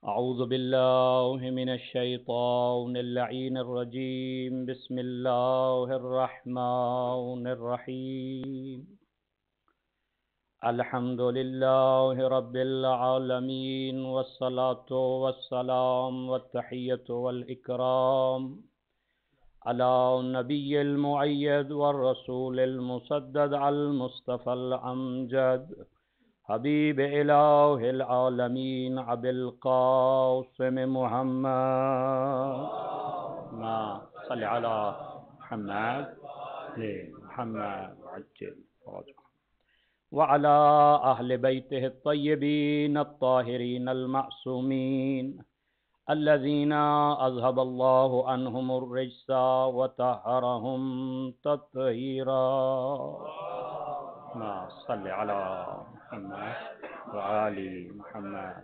أعوذ بالله من الشيطان اللعين الرجيم بسم الله الرحمن الرحيم الحمد لله رب العالمين والصلاة والسلام والتحية والإكرام على النبي المؤيد والرسول المسدد المصطفى الأمجد حبیب الہ العالمین ابی القاسم محمد صلی علی محمد محمد عجل وعلى أهل بيته الطيبين الطاهرين المعصومين الذين أذهب الله عنهم الرجس وطهرهم تطهيرا صل على محمد وآل محمد.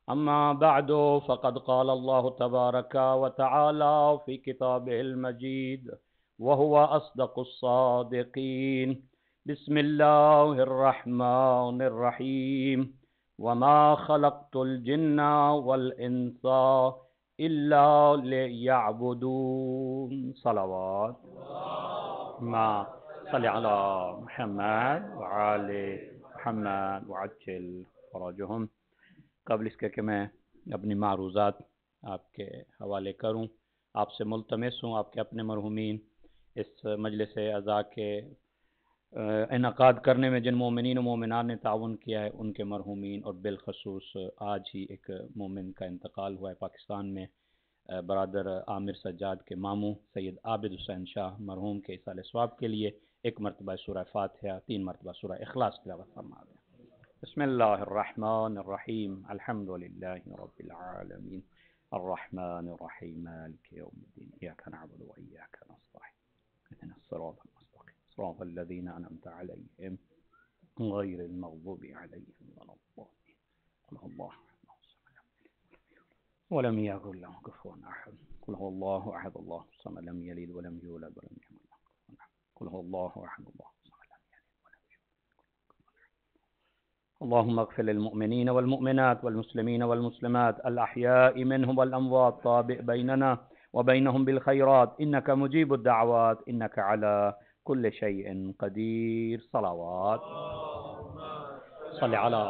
أما بعد فقد قال الله تبارك وتعالى في كتابه المجيد وهو أصدق الصادقين بسم الله الرحمن الرحيم وما خلقت الجن والإنس إلا ليعبدون صلوات ما صلی علی محمد وآل محمد وعجل فرجهم. قبل اس کے کہ میں اپنی معروضات آپ کے حوالے کروں، آپ سے ملتمس ہوں آپ کے اپنے مرحومین اس مجلس اعزاء کے انعقاد کرنے میں جن مومنین و مومنات نے تعاون کیا ہے ان کے مرحومین، اور بالخصوص آج ہی ایک مومن کا انتقال ہوا ہے پاکستان میں، برادر عامر سجاد کے ماموں سید عابد حسین شاہ مرحوم کے ایصال ثواب کے لیے ایک مرتبہ سورہ فاتحہ، 3 مرتبہ سورہ اخلاص تلاوت فرما دیں. بسم اللہ الرحمن الرحیم الحمد للہ رب العالمین الرحمن الرحیم مالک یوم الدین ایاک نعبد و ایاک نستعین اهدنا الصراط المستقیم صراط الذین انعمت علیہم غیر المغضوب علیہم ولا الضالین اللہ ولم يكن له كفوا احد قل هو الله احد الله الصمد لم يلد ولم يولد ولم يكن له كفوا احد قل هو الله احد الله الصمد لم يلد ولم يولد. اللهم اغفر للمؤمنين والمؤمنات والمسلمين والمسلمات الأحياء منهم والأموات طابع بيننا وبينهم بالخيرات إنك مجيب الدعوات إنك على كل شيء قدير. صلوات صل على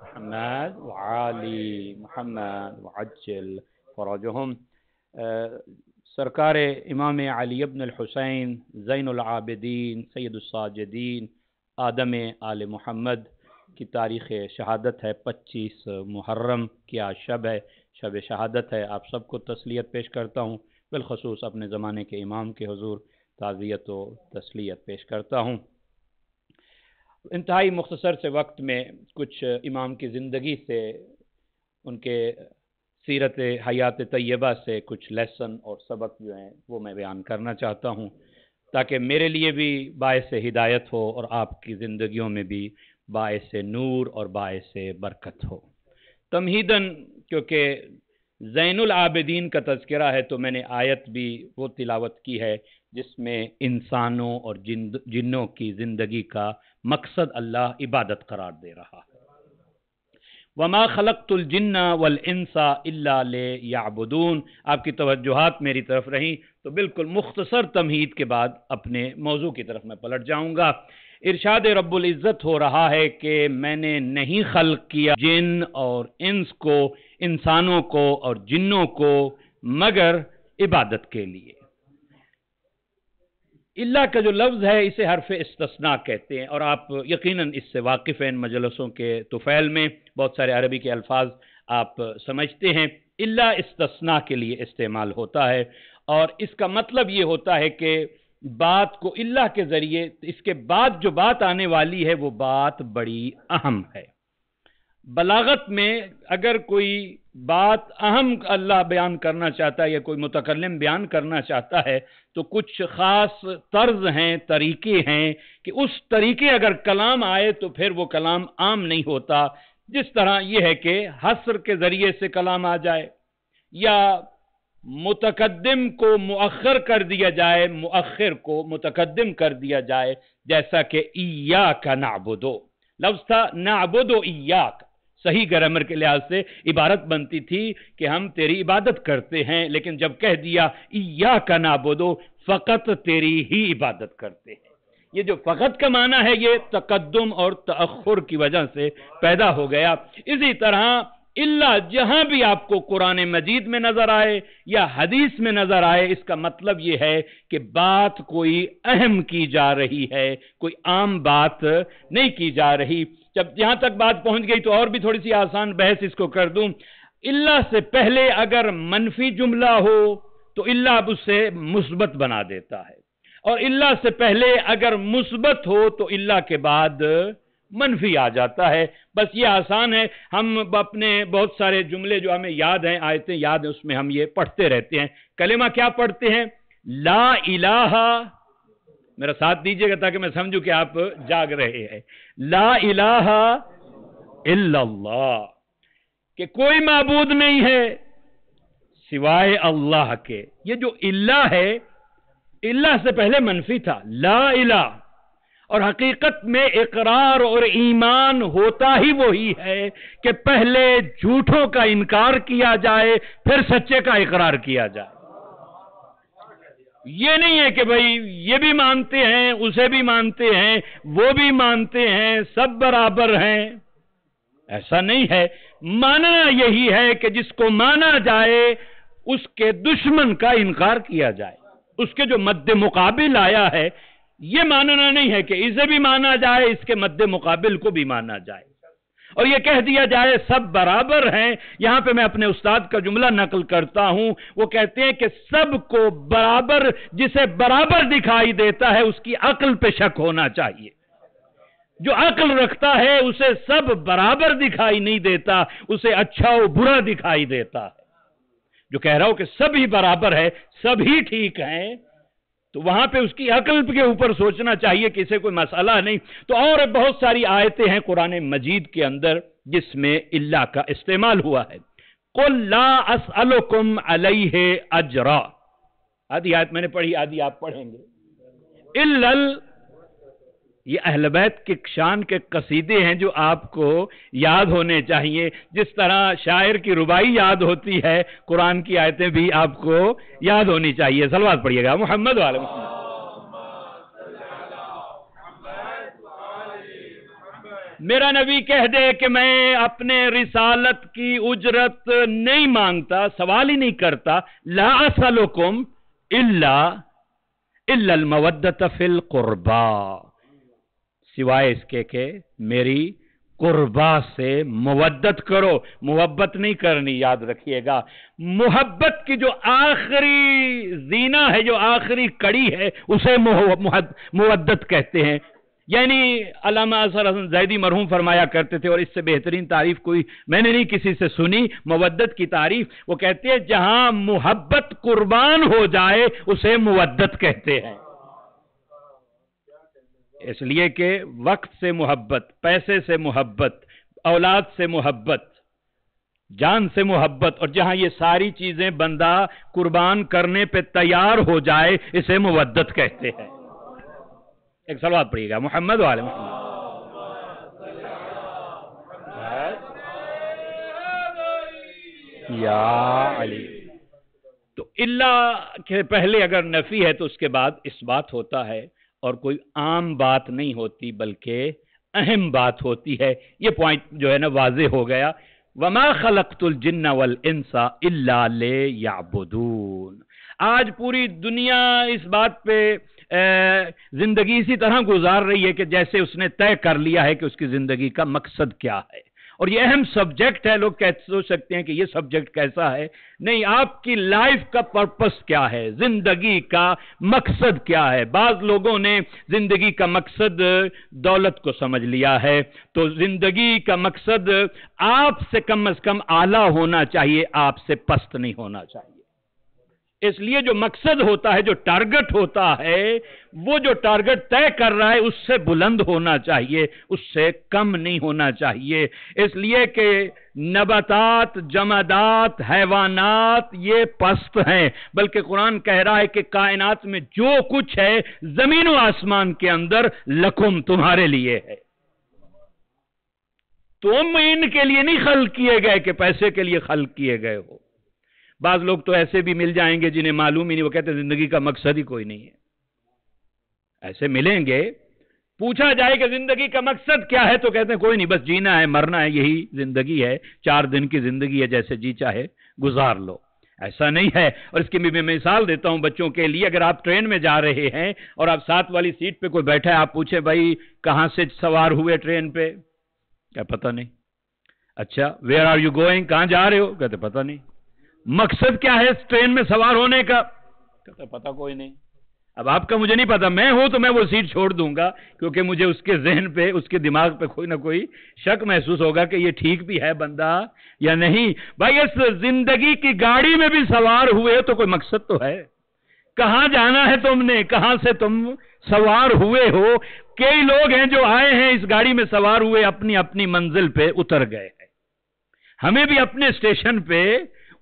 محمد وعلی محمد وعجل فرجهم. سرکار امام علی ابن الحسین زین العابدین سید الساجدین آدم آل محمد کی تاریخ شہادت ہے 25 محرم کی آج شب ہے، شب شہادت ہے. آپ سب کو تسلیت پیش کرتا ہوں، بالخصوص اپنے زمانے کے امام کے حضور تعزیت و تسلیت پیش کرتا ہوں. انتہائی مختصر سے وقت میں کچھ امام کی زندگی سے، ان کے سیرت حیات طیبہ سے کچھ لیسن اور سبق جو ہیں وہ میں بیان کرنا چاہتا ہوں، تاکہ میرے لیے بھی باعث ہدایت ہو اور آپ کی زندگیوں میں بھی باعث نور اور باعث برکت ہو. تمہیداً کیونکہ زین العابدین کا تذکرہ ہے تو میں نے آیت بھی وہ تلاوت کی ہے جس میں انسانوں اور جنوں کی زندگی کا مقصد اللہ عبادت قرار دے رہا ہے. وما خلقت الجن والانس الا لیعبدون. آپ کی توجہات میری طرف رہیں تو بالکل مختصر تمہید کے بعد اپنے موضوع کی طرف میں پلٹ جاؤں گا. ارشاد رب العزت ہو رہا ہے کہ میں نے نہیں خلق کیا جن اور انس کو، انسانوں کو اور جنوں کو مگر عبادت کے لیے. اللہ کا جو لفظ ہے اسے حرف استثناء کہتے ہیں، اور آپ یقیناً اس سے واقف ہیں. ان مجلسوں کے طفیل میں بہت سارے عربی کے الفاظ آپ سمجھتے ہیں. اللہ استثناء کے لیے استعمال ہوتا ہے، اور اس کا مطلب یہ ہوتا ہے کہ بات کو اللہ کے ذریعے اس کے بعد جو بات آنے والی ہے وہ بات بڑی اہم ہے. بلاغت میں اگر کوئی بات اہم اللہ بیان کرنا چاہتا ہے یا کوئی متکلم بیان کرنا چاہتا ہے تو کچھ خاص طرز ہیں، طریقے ہیں کہ اس طریقے اگر کلام آئے تو پھر وہ کلام عام نہیں ہوتا. جس طرح یہ ہے کہ حصر کے ذریعے سے کلام آ جائے، یا متقدم کو مؤخر کر دیا جائے، مؤخر کو متقدم کر دیا جائے، جیسا کہ ایاک نعبدو لفظ تھا، نعبدو ایاک صحیح گرامر کے لحاظ سے عبارت بنتی تھی کہ ہم تیری عبادت کرتے ہیں، لیکن جب کہہ دیا ایاک نعبد، فقط تیری ہی عبادت کرتے ہیں، یہ جو فقط کا معنی ہے یہ تقدم اور تأخر کی وجہ سے پیدا ہو گیا۔ اسی طرح اللہ جہاں بھی آپ کو قرآن مجید میں نظر آئے یا حدیث میں نظر آئے، اس کا مطلب یہ ہے کہ بات کوئی اہم کی جا رہی ہے، کوئی عام بات نہیں کی جا رہی۔ جب یہاں تک بات پہنچ گئی تو اور بھی تھوڑی سی آسان بحث اس کو کر دوں۔ اللہ سے پہلے اگر منفی جملہ ہو تو اللہ اب اسے مثبت بنا دیتا ہے، اور اللہ سے پہلے اگر مثبت ہو تو اللہ کے بعد منفی آ جاتا ہے۔ بس یہ آسان ہے، ہم اپنے بہت سارے جملے جو ہمیں یاد ہیں، آیتیں یاد ہیں، اس میں ہم یہ پڑھتے رہتے ہیں۔ کلمہ کیا پڑھتے ہیں؟ لا الہ، میرا ساتھ دیجئے گا تاکہ میں سمجھوں کہ آپ جاگ رہے ہیں۔ لا الہ الا اللہ، کہ کوئی معبود نہیں ہے سوائے اللہ کے۔ یہ جو اللہ ہے، اللہ سے پہلے منفی تھا، لا الہ، اور حقیقت میں اقرار اور ایمان ہوتا ہی وہی ہے کہ پہلے جھوٹوں کا انکار کیا جائے، پھر سچے کا اقرار کیا جائے۔ یہ نہیں ہے کہ بھئی یہ بھی مانتے ہیں، اسے بھی مانتے ہیں، وہ بھی مانتے ہیں، سب برابر ہیں، ایسا نہیں ہے۔ ماننا یہی ہے کہ جس کو مانا جائے اس کے دشمن کا انکار کیا جائے، اس کے جو مد مقابل آیا ہے، یہ ماننا نہیں ہے کہ اسے بھی مانا جائے، اس کے مد مقابل کو بھی مانا جائے، اور یہ کہہ دیا جائے سب برابر ہیں۔ یہاں پہ میں اپنے استاد کا جملہ نقل کرتا ہوں، وہ کہتے ہیں کہ سب کو برابر، جسے برابر دکھائی دیتا ہے اس کی عقل پہ شک ہونا چاہیے۔ جو عقل رکھتا ہے اسے سب برابر دکھائی نہیں دیتا، اسے اچھا و برا دکھائی دیتا ہے۔ جو کہہ رہا ہو کہ سب ہی برابر ہے، سب ہی ٹھیک ہیں، تو وہاں پہ اس کی عقل کے اوپر سوچنا چاہیے کہ اسے کوئی مسئلہ نہیں۔ تو اور بہت ساری آیتیں ہیں قرآن مجید کے اندر جس میں اللہ کا استعمال ہوا ہے۔ قُلْ لَا أَسْأَلُكُمْ عَلَيْهِ أَجْرًا، آدھی آیت میں نے پڑھی، آدھی آپ پڑھیں گے۔ یہ اہل بیت کے شان کے قصیدے ہیں جو آپ کو یاد ہونے چاہیے، جس طرح شاعر کی ربائی یاد ہوتی ہے، قرآن کی آیتیں بھی آپ کو یاد ہونی چاہیے۔ صلوات پڑھیے گا محمد وعلی محمد۔ میرا نبی کہہ دے کہ میں اپنے رسالت کی اجرت نہیں مانگتا، سوال ہی نہیں کرتا، لا اسألکم الا المودۃ فی القربا، سوائے اس کے کہ میری قربا سے مودت کرو۔ محبت نہیں کرنی، یاد رکھیے گا۔ محبت کی جو آخری زینہ ہے، جو آخری کڑی ہے، اسے مودت کہتے ہیں۔ یعنی علامہ اظہر حسن زیدی مرحوم فرمایا کرتے تھے، اور اس سے بہترین تعریف کوئی میں نے نہیں کسی سے سنی مودت کی تعریف۔ وہ کہتے ہیں جہاں محبت قربان ہو جائے اسے مودت کہتے ہیں، اس لیے کہ وقت سے محبت، پیسے سے محبت، اولاد سے محبت، جان سے محبت، اور جہاں یہ ساری چیزیں بندہ قربان کرنے پہ تیار ہو جائے اسے مودت کہتے ہیں۔ ایک صلوات پڑھیے گا محمد وعلی محمد۔ یا علی۔ تو اللہ کے پہلے اگر نفی ہے تو اس کے بعد اس بات ہوتا ہے، اور کوئی عام بات نہیں ہوتی بلکہ اہم بات ہوتی ہے۔ یہ پوائنٹ جو ہے نا واضح ہو گیا۔ وَمَا خَلَقْتُ الْجِنَّ وَالْإِنسَ إِلَّا لِيَعْبُدُونَ۔ آج پوری دنیا اس بات پہ زندگی اسی طرح گزار رہی ہے کہ جیسے اس نے طے کر لیا ہے کہ اس کی زندگی کا مقصد کیا ہے، اور یہ اہم سبجیکٹ ہے۔ لوگ سوچ سکتے ہیں کہ یہ سبجیکٹ کیسا ہے، نہیں، آپ کی لائف کا پرپس کیا ہے، زندگی کا مقصد کیا ہے۔ بعض لوگوں نے زندگی کا مقصد دولت کو سمجھ لیا ہے، تو زندگی کا مقصد آپ سے کم از کم اعلیٰ ہونا چاہیے، آپ سے پست نہیں ہونا چاہیے۔ اس لیے جو مقصد ہوتا ہے، جو ٹارگٹ ہوتا ہے، وہ جو ٹارگٹ طے کر رہا ہے اس سے بلند ہونا چاہیے، اس سے کم نہیں ہونا چاہیے۔ اس لیے کہ نباتات، جمادات، حیوانات یہ پست ہیں، بلکہ قرآن کہہ رہا ہے کہ کائنات میں جو کچھ ہے زمین و آسمان کے اندر لکم، تمہارے لیے ہے۔ تم ان کے لیے نہیں خلق کیے گئے کہ پیسے کے لیے خلق کیے گئے ہو۔ بعض لوگ تو ایسے بھی مل جائیں گے جنہیں معلوم ہی نہیں، وہ کہتے ہیں زندگی کا مقصد ہی کوئی نہیں ہے۔ ایسے ملیں گے، پوچھا جائے کہ زندگی کا مقصد کیا ہے تو کہتے ہیں کوئی نہیں، بس جینا ہے، مرنا ہے، یہی زندگی ہے، 4 دن کی زندگی ہے، جیسے جی چاہے گزار لو۔ ایسا نہیں ہے۔ اور اس کی بھی میں مثال دیتا ہوں بچوں کے لیے۔ اگر آپ ٹرین میں جا رہے ہیں اور آپ ساتھ والی سیٹ پہ کوئی بیٹھا ہے، آپ پوچھیں بھائی کہاں سے سوار ہوئے ٹرین پہ؟ کیا پتہ نہیں۔ اچھا ویئر آر یو گوئنگ، کہاں جا رہے ہو؟ کہتے پتہ نہیں۔ مقصد کیا ہے اس ٹرین میں سوار ہونے کا؟ کہتے پتہ کوئی نہیں۔ اب آپ کا مجھے نہیں پتا، میں ہوں تو میں وہ سیٹ چھوڑ دوں گا، کیونکہ مجھے اس کے ذہن پہ، اس کے دماغ پہ کوئی نہ کوئی شک محسوس ہوگا کہ یہ ٹھیک بھی ہے بندہ یا نہیں۔ بھائی اس زندگی کی گاڑی میں بھی سوار ہوئے تو کوئی مقصد تو ہے۔ کہاں جانا ہے تم نے؟ کہاں سے تم سوار ہوئے ہو؟ کئی لوگ ہیں جو آئے ہیں اس گاڑی میں سوار ہوئے، اپنی اپنی منزل پہ اتر گئے ہیں۔ ہمیں بھی اپنے اسٹیشن پہ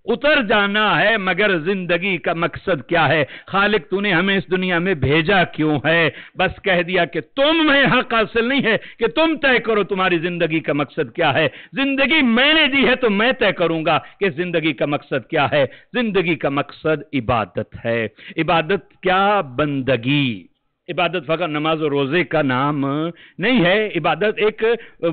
اتر جانا ہے، مگر زندگی کا مقصد کیا ہے؟ خالق تو نے ہمیں اس دنیا میں بھیجا کیوں ہے؟ بس کہہ دیا کہ تم میں حق حاصل نہیں ہے کہ تم طے کرو تمہاری زندگی کا مقصد کیا ہے۔ زندگی میں نے دی ہے تو میں طے کروں گا کہ زندگی کا مقصد کیا ہے۔ زندگی کا مقصد عبادت ہے۔ عبادت کیا؟ بندگی۔ عبادت فقط نماز و روزے کا نام نہیں ہے، عبادت ایک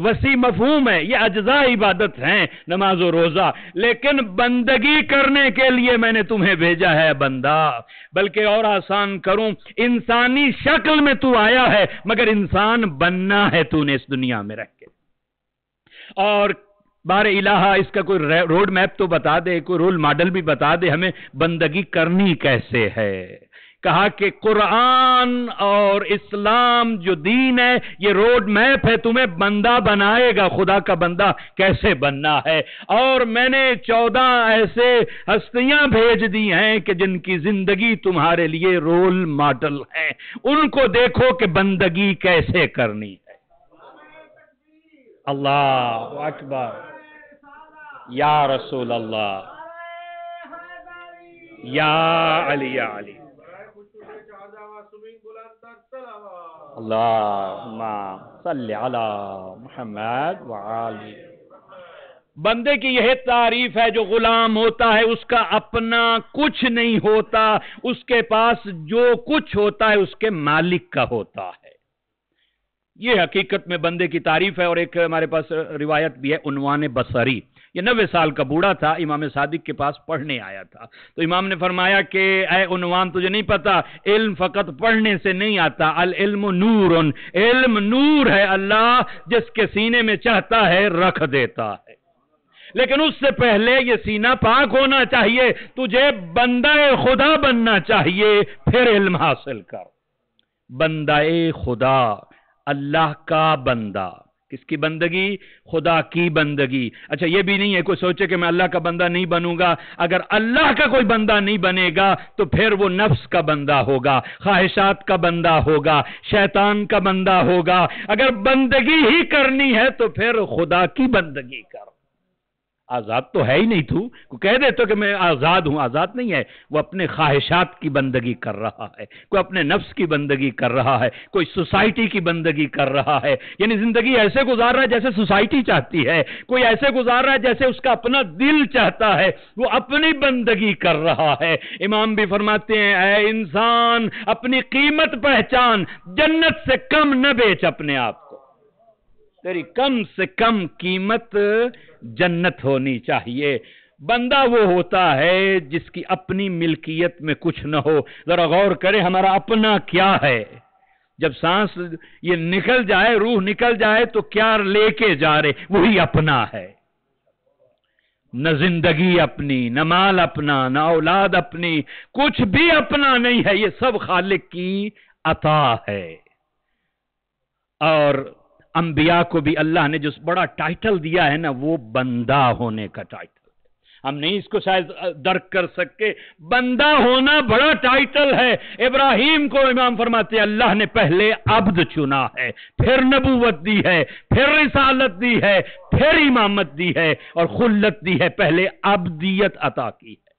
وسیع مفہوم ہے، یہ اجزاء عبادت ہیں نماز و روزہ، لیکن بندگی کرنے کے لیے میں نے تمہیں بھیجا ہے بندہ۔ بلکہ اور آسان کروں، انسانی شکل میں تو آیا ہے مگر انسان بننا ہے تو نے اس دنیا میں رہ کے۔ اور بار الہ اس کا کوئی روڈ میپ تو بتا دے، کوئی رول ماڈل بھی بتا دے ہمیں بندگی کرنی کیسے ہے۔ کہا کہ قرآن اور اسلام جو دین ہے یہ روڈ میپ ہے، تمہیں بندہ بنائے گا، خدا کا بندہ کیسے بننا ہے۔ اور میں نے 14 ایسے ہستیاں بھیج دی ہیں کہ جن کی زندگی تمہارے لیے رول ماڈل ہے، ان کو دیکھو کہ بندگی کیسے کرنی ہے۔ اللہ اکبر، یا رسول اللہ، یا علی، یا علی، اللہم صلی علی محمد وعلی۔ بندے کی یہ تعریف ہے، جو غلام ہوتا ہے اس کا اپنا کچھ نہیں ہوتا، اس کے پاس جو کچھ ہوتا ہے اس کے مالک کا ہوتا ہے۔ یہ حقیقت میں بندے کی تعریف ہے۔ اور ایک ہمارے پاس روایت بھی ہے، عنوان بصری۔ یہ 90 سال کا بوڑھا تھا، امام صادق کے پاس پڑھنے آیا تھا، تو امام نے فرمایا کہ اے عنوان، تجھے نہیں پتا علم فقط پڑھنے سے نہیں آتا، العلم نور، علم نور ہے، اللہ جس کے سینے میں چاہتا ہے رکھ دیتا ہے، لیکن اس سے پہلے یہ سینہ پاک ہونا چاہیے، تجھے بندہ خدا بننا چاہیے، پھر علم حاصل کر۔ بندہ خدا، اللہ کا بندہ۔ کس کی بندگی؟ خدا کی بندگی۔ اچھا یہ بھی نہیں ہے کوئی سوچے کہ میں اللہ کا بندہ نہیں بنوں گا۔ اگر اللہ کا کوئی بندہ نہیں بنے گا تو پھر وہ نفس کا بندہ ہوگا، خواہشات کا بندہ ہوگا، شیطان کا بندہ ہوگا۔ اگر بندگی ہی کرنی ہے تو پھر خدا کی بندگی کر۔ آزاد تو ہے ہی نہیں، تو کہہ دے تو کہ میں آزاد ہوں، آزاد نہیں ہے، وہ اپنے خواہشات کی بندگی کر رہا ہے، کوئی اپنے نفس کی بندگی کر رہا ہے، کوئی سوسائٹی کی بندگی کر رہا ہے، یعنی زندگی ایسے گزار رہا ہے جیسے سوسائٹی چاہتی ہے، کوئی ایسے گزار رہا ہے جیسے اس کا اپنا دل چاہتا ہے، وہ اپنی بندگی کر رہا ہے۔ امام بھی فرماتے ہیں اے انسان اپنی قیمت پہچان، جنت سے کم نہ بیچ اپنے آپ کو، تیری کم سے کم قیمت جنت ہونی چاہیے۔ بندہ وہ ہوتا ہے جس کی اپنی ملکیت میں کچھ نہ ہو۔ ذرا غور کرے ہمارا اپنا کیا ہے؟ جب سانس یہ نکل جائے، روح نکل جائے تو کیا لے کے جا رہے؟ وہی اپنا ہے۔ نہ زندگی اپنی، نہ مال اپنا، نہ اولاد اپنی، کچھ بھی اپنا نہیں ہے، یہ سب خالق کی عطا ہے۔ اور انبیاء کو بھی اللہ نے جو بڑا ٹائٹل دیا ہے نا، وہ بندہ ہونے کا ٹائٹل ہے۔ ہم نہیں اس کو شاید درک کر سکتے، بندہ ہونا بڑا ٹائٹل ہے۔ ابراہیم کو امام فرماتے ہیں اللہ نے پہلے عبد چنا ہے، پھر نبوت دی ہے، پھر رسالت دی ہے، پھر امامت دی ہے اور خلت دی ہے، پہلے عبدیت عطا کی ہے۔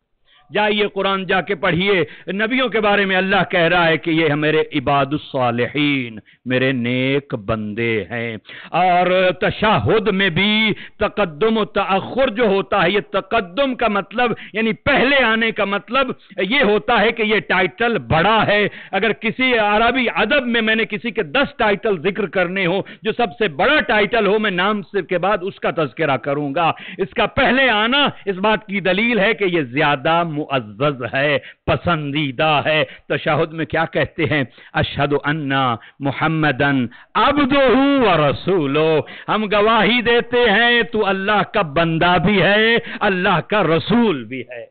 جائیے قرآن جا کے پڑھیے، نبیوں کے بارے میں اللہ کہہ رہا ہے کہ یہ میرے عباد الصالحین، میرے نیک بندے ہیں۔ اور تشہد میں بھی تقدم و تأخر جو ہوتا ہے، یہ تقدم کا مطلب یعنی پہلے آنے کا مطلب یہ ہوتا ہے کہ یہ ٹائٹل بڑا ہے۔ اگر کسی عربی ادب میں نے کسی کے 10 ٹائٹل ذکر کرنے ہو، جو سب سے بڑا ٹائٹل ہو، میں نام کے بعد اس کا تذکرہ کروں گا۔ اس کا پہلے آنا اس بات کی دلیل ہے کہ یہ زیادہ معزز ہے، پسندیدہ ہے۔ تشہد میں کیا کہتے ہیں؟ اشہد ان محمدن عبدہ و رسولہ، ہم گواہی دیتے ہیں تو اللہ کا بندہ بھی ہے، اللہ کا رسول بھی ہے۔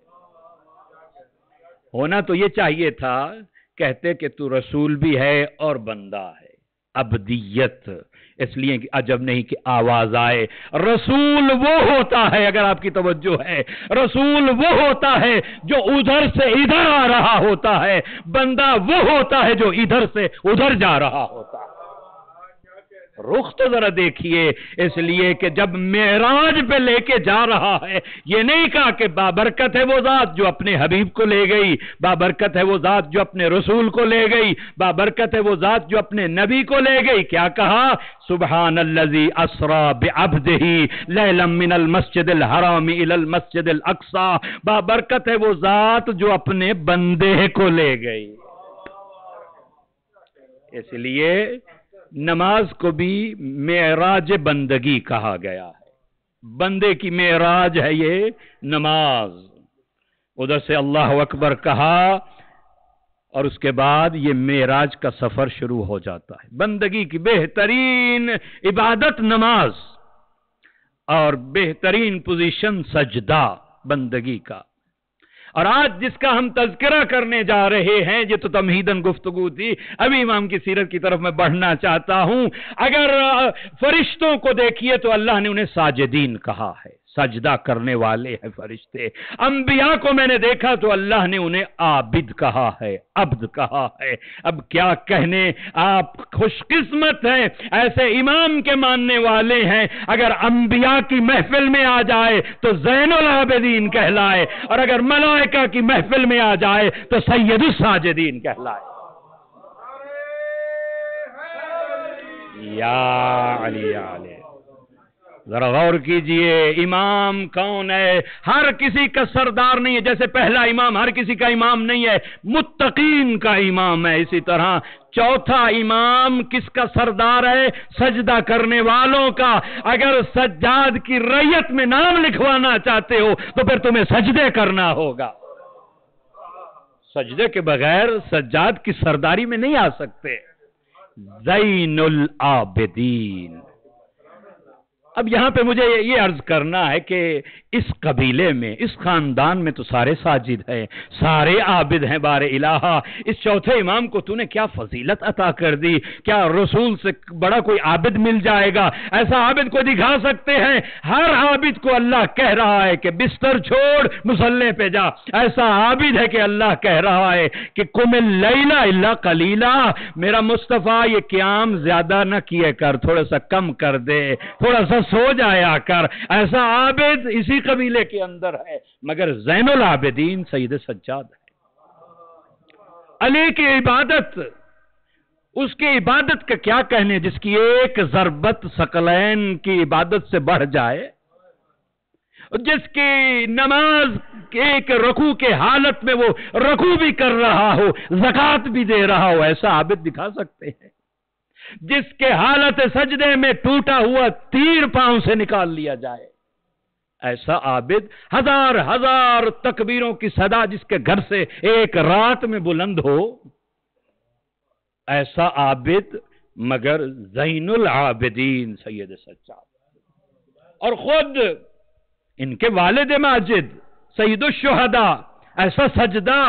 ہونا تو یہ چاہیے تھا، کہتے کہ تو رسول بھی ہے اور بندہ ہے۔ عبدیت، اس لیے کہ عجب نہیں کہ آواز آئے۔ رسول وہ ہوتا ہے، اگر آپ کی توجہ ہے، رسول وہ ہوتا ہے جو ادھر سے ادھر آ رہا ہوتا ہے، بندہ وہ ہوتا ہے جو ادھر سے ادھر جا رہا ہوتا ہے۔ رخ تو ذرا دیکھیے، اس لیے کہ جب معراج پہ لے کے جا رہا ہے، یہ نہیں کہا کہ بابرکت ہے وہ ذات جو اپنے حبیب کو لے گئی، بابرکت ہے وہ ذات جو اپنے رسول کو لے گئی، بابرکت ہے وہ ذات جو اپنے نبی کو لے گئی۔ کیا کہا؟ سبحان الذی اسری بعبدہ لیلا من المسجد الحرام الی المسجد الاقصی، بابرکت ہے وہ ذات جو اپنے بندے کو لے گئی۔ اس لیے نماز کو بھی معراج بندگی کہا گیا ہے، بندے کی معراج ہے یہ نماز۔ ادھر سے اللہ اکبر کہا اور اس کے بعد یہ معراج کا سفر شروع ہو جاتا ہے۔ بندگی کی بہترین عبادت نماز اور بہترین پوزیشن سجدہ بندگی کا۔ اور آج جس کا ہم تذکرہ کرنے جا رہے ہیں، یہ تو تمہیداً گفتگو تھی، ابھی امام کی سیرت کی طرف میں بڑھنا چاہتا ہوں۔ اگر فرشتوں کو دیکھیے تو اللہ نے انہیں ساجدین کہا ہے، سجدہ کرنے والے ہیں فرشتے۔ انبیاء کو میں نے دیکھا تو اللہ نے انہیں عابد کہا ہے، عبد کہا ہے۔ اب کیا کہنے، آپ خوش قسمت ہیں، ایسے امام کے ماننے والے ہیں۔ اگر انبیاء کی محفل میں آ جائے تو زین العابدین کہلائے، اور اگر ملائکہ کی محفل میں آ جائے تو سید الساجدین کہلائے۔ یا علی یا علی، ذرا غور کیجئے، امام کون ہے؟ ہر کسی کا سردار نہیں ہے، جیسے پہلا امام ہر کسی کا امام نہیں ہے، متقین کا امام ہے، اسی طرح چوتھا امام کس کا سردار ہے؟ سجدہ کرنے والوں کا۔ اگر سجاد کی ریت میں نام لکھوانا چاہتے ہو تو پھر تمہیں سجدے کرنا ہوگا، سجدے کے بغیر سجاد کی سرداری میں نہیں آ سکتے۔ زین العابدین۔ اب یہاں پہ مجھے یہ عرض کرنا ہے کہ اس قبیلے میں، اس خاندان میں تو سارے ساجد ہیں، سارے عابد ہیں بار الہ۔ اس چوتھے امام کو تو نے کیا فضیلت عطا کر دی؟ کیا رسول سے بڑا کوئی عابد مل جائے گا؟ ایسا عابد کو دکھا سکتے ہیں؟ ہر عابد کو اللہ کہہ رہا ہے کہ بستر چھوڑ مصلی پہ جا۔ ایسا عابد ہے کہ اللہ کہہ رہا ہے کہ قم اللیل الا قلیلا، میرا مصطفیٰ یہ قیام زیادہ نہ کیے کر، تھوڑا سا کم کر دے، تھوڑا سا سو جایا کر۔ ایسا عابد اسی قبیلے کے اندر ہے، مگر زین العابدین سید سجاد ہے۔ علی کی عبادت، اس کی عبادت کا کیا کہنے، جس کی ایک ضربت ثقلین کی عبادت سے بڑھ جائے، جس کی نماز ایک رکوع کے حالت میں وہ رکوع بھی کر رہا ہو، زکوٰۃ بھی دے رہا ہو، ایسا عابد دکھا سکتے ہیں؟ جس کے حالت سجدے میں ٹوٹا ہوا تیر پاؤں سے نکال لیا جائے، ایسا عابد، ہزار ہزار تکبیروں کی صدا جس کے گھر سے ایک رات میں بلند ہو، ایسا عابد مگر زین العابدین سید سجاد۔ اور خود ان کے والد ماجد سید الشہداء، ایسا سجدہ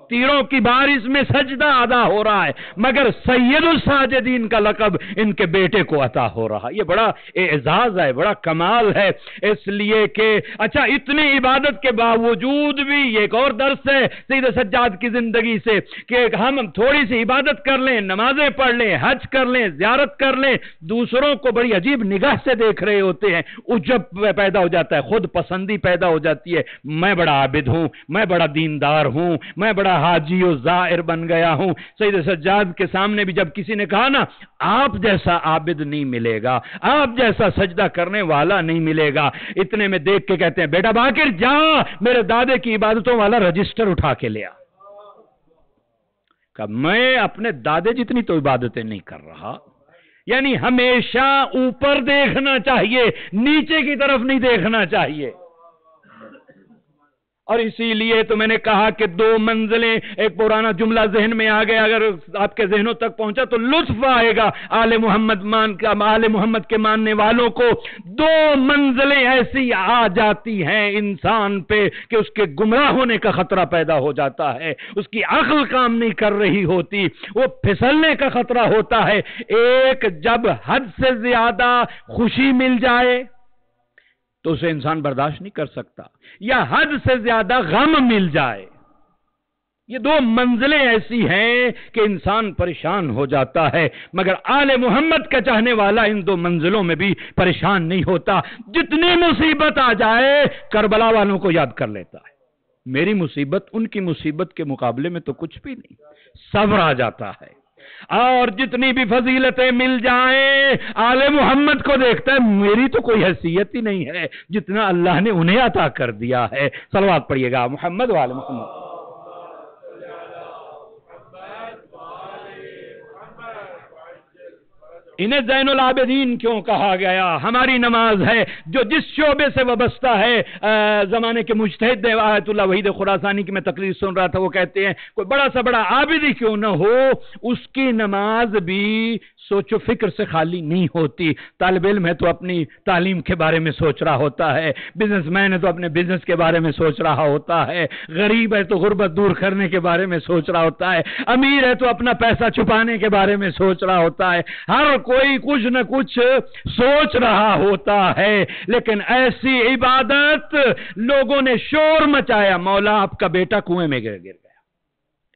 تیروں کی بارش میں سجدہ ادا ہو رہا ہے، مگر سید الساجدین کا لقب ان کے بیٹے کو عطا ہو رہا. یہ بڑا اعزاز ہے، بڑا کمال ہے. اس لیے کہ اچھا اتنی عبادت کے باوجود بھی یہ ایک اور درس ہے سید سجاد کی زندگی سے کہ ہم تھوڑی سی عبادت کر لیں، نمازیں پڑھ لیں، حج کر لیں، زیارت کر لیں، دوسروں کو بڑی عجیب نگاہ سے دیکھ رہے ہوتے ہیں، عجب پیدا ہو جاتا ہے، خود پسندی پیدا ہو جاتی ہے. میں بڑا عابد ہوں، میں بڑا دیندار ہوں، میں بڑا حاجی و زائر بن گیا ہوں. سید سجاد کے سامنے بھی جب کسی نے کہا نا آپ جیسا عابد نہیں ملے گا، آپ جیسا سجدہ کرنے والا نہیں ملے گا، اتنے میں دیکھ کے کہتے ہیں بیٹا باقر جا میرے دادے کی عبادتوں والا رجسٹر اٹھا کے لیا. کہ میں اپنے دادے جتنی تو عبادتیں نہیں کر رہا. یعنی ہمیشہ اوپر دیکھنا چاہیے، نیچے کی طرف نہیں دیکھنا چاہیے. اور اسی لیے تو میں نے کہا کہ دو منزلیں، ایک پرانا جملہ ذہن میں آ گیا، اگر آپ کے ذہنوں تک پہنچا تو لطف آئے گا. آل محمد کے ماننے والوں کو دو منزلیں ایسی آ جاتی ہیں انسان پہ کہ اس کے گمراہ ہونے کا خطرہ پیدا ہو جاتا ہے، اس کی عقل کام نہیں کر رہی ہوتی، وہ پھسلنے کا خطرہ ہوتا ہے. ایک جب حد سے زیادہ خوشی مل جائے تو اسے انسان برداشت نہیں کر سکتا، یا حد سے زیادہ غم مل جائے. یہ دو منزلیں ایسی ہیں کہ انسان پریشان ہو جاتا ہے، مگر آل محمد کا چاہنے والا ان دو منزلوں میں بھی پریشان نہیں ہوتا. جتنی مصیبت آ جائے کربلا والوں کو یاد کر لیتا ہے. میری مصیبت ان کی مصیبت کے مقابلے میں تو کچھ بھی نہیں، صبر آ جاتا ہے. اور جتنی بھی فضیلتیں مل جائیں آل محمد کو دیکھتا ہے میری تو کوئی حیثیت ہی نہیں ہے جتنا اللہ نے انہیں عطا کر دیا ہے. صلوات پڑھیے گا محمد وآل محمد. انہیں زین العابدین کیوں کہا گیا؟ ہماری نماز ہے جو جس شعبے سے وابستہ ہے. زمانے کے مجتہد آیت اللہ وحید خراسانی کی میں تقریر سن رہا تھا، وہ کہتے ہیں کوئی بڑا سا بڑا عابد ہی کیوں نہ ہو اس کی نماز بھی سوچ و فکر سے خالی نہیں ہوتی. طالب علم ہے تو اپنی تعلیم کے بارے میں سوچ رہا ہوتا ہے، بزنس مین ہے تو اپنے بزنس کے بارے میں سوچ رہا ہوتا ہے، غریب ہے تو غربت دور کرنے کے بارے میں سوچ رہا ہوتا ہے، امیر ہے تو اپنا پیسہ چھپانے کے بارے میں سوچ رہا ہوتا ہے. ہر کوئی کچھ نہ کچھ سوچ رہا ہوتا ہے. لیکن ایسی عبادت لوگوں نے شور مچایا، مولا آپ کا بیٹا کنویں میں گر گیا،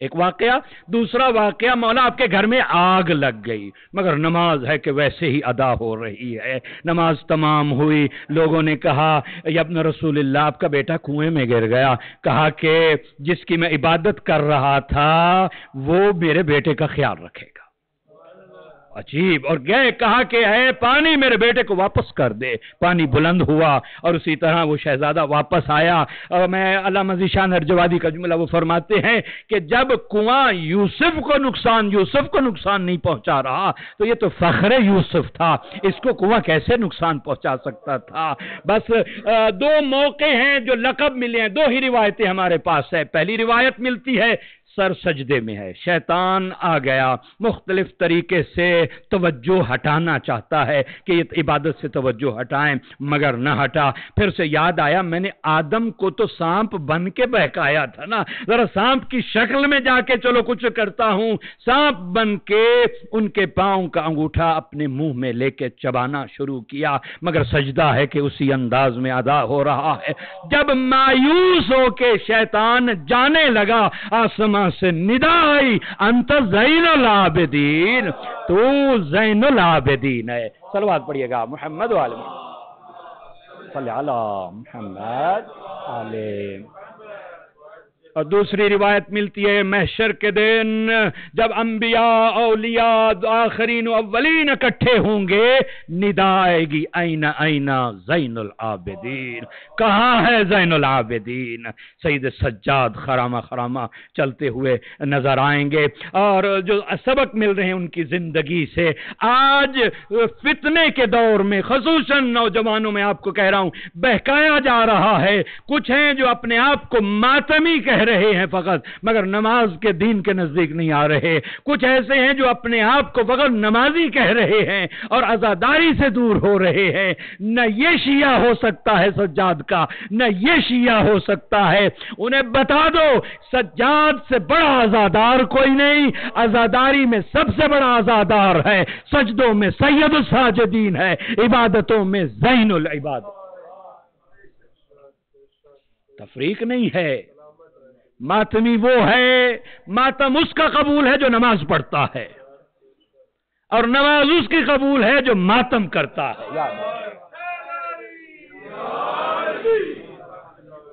ایک واقعہ. دوسرا واقعہ مولا آپ کے گھر میں آگ لگ گئی، مگر نماز ہے کہ ویسے ہی ادا ہو رہی ہے. نماز تمام ہوئی، لوگوں نے کہا یا ابن رسول اللہ آپ کا بیٹا کنویں میں گر گیا. کہا کہ جس کی میں عبادت کر رہا تھا وہ میرے بیٹے کا خیال رکھے گا. عجیب. اور گئے کہا کہ اے پانی میرے بیٹے کو واپس کر دے. پانی بلند ہوا اور اسی طرح وہ شہزادہ واپس آیا. اور میں علامہ ذیشان ارجوادی کا جملہ وہ فرماتے ہیں کہ جب کنواں یوسف کو نقصان نہیں پہنچا رہا تو یہ تو فخر یوسف تھا، اس کو کنواں کیسے نقصان پہنچا سکتا تھا. بس دو موقع ہیں جو لقب ملے ہیں، دو ہی روایتیں ہمارے پاس ہے. پہلی روایت ملتی ہے سر سجدے میں ہے، شیطان آ گیا، مختلف طریقے سے توجہ ہٹانا چاہتا ہے کہ یہ عبادت سے توجہ ہٹائیں، مگر نہ ہٹا. پھر سے یاد آیا میں نے آدم کو تو سانپ بن کے بہکایا تھا نا، ذرا سانپ کی شکل میں جا کے چلو کچھ کرتا ہوں. سانپ بن کے ان کے پاؤں کا انگوٹھا اپنے منہ میں لے کے چبانا شروع کیا، مگر سجدہ ہے کہ اسی انداز میں ادا ہو رہا ہے. جب مایوس ہو کے شیطان جانے لگا آسمان سے ندا آئی انت زین العابدین، تو زین العابدین ہے. صلوات پڑھیے گا محمد وآل محمد. صلی علی محمد علیہ. اور دوسری روایت ملتی ہے محشر کے دن جب انبیاء اولیاء آخرین و اولین اکٹھے ہوں گے، ندا آئے گی این زین العابدین. کہاں ہے زین العابدین؟ سید سجاد خرامہ چلتے ہوئے نظر آئیں گے. اور جو سبق مل رہے ہیں ان کی زندگی سے، آج فتنے کے دور میں خصوصاً نوجوانوں میں آپ کو کہہ رہا ہوں بہکایا جا رہا ہے. کچھ ہیں جو اپنے آپ کو ماتمی کہہ کہہ رہے ہیں فقط، مگر نماز کے دین کے نزدیک نہیں آ رہے۔ کچھ ایسے ہیں جو اپنے آپ کو فقط نمازی کہہ رہے ہیں اور عزاداری سے دور ہو رہے ہیں۔ نہ یہ شیعہ ہو سکتا ہے سجاد کا، نہ یہ شیعہ ہو سکتا ہے۔ انہیں بتا دو سجاد سے بڑا عزادار کوئی نہیں، عزاداری میں سب سے بڑا عزادار ہے، سجدوں میں سید الساجدین ہے، عبادتوں میں زین العباد۔ تفریق نہیں ہے۔ ماتمی وہ ہے، ماتم اس کا قبول ہے جو نماز پڑھتا ہے، اور نماز اس کی قبول ہے جو ماتم کرتا ہے۔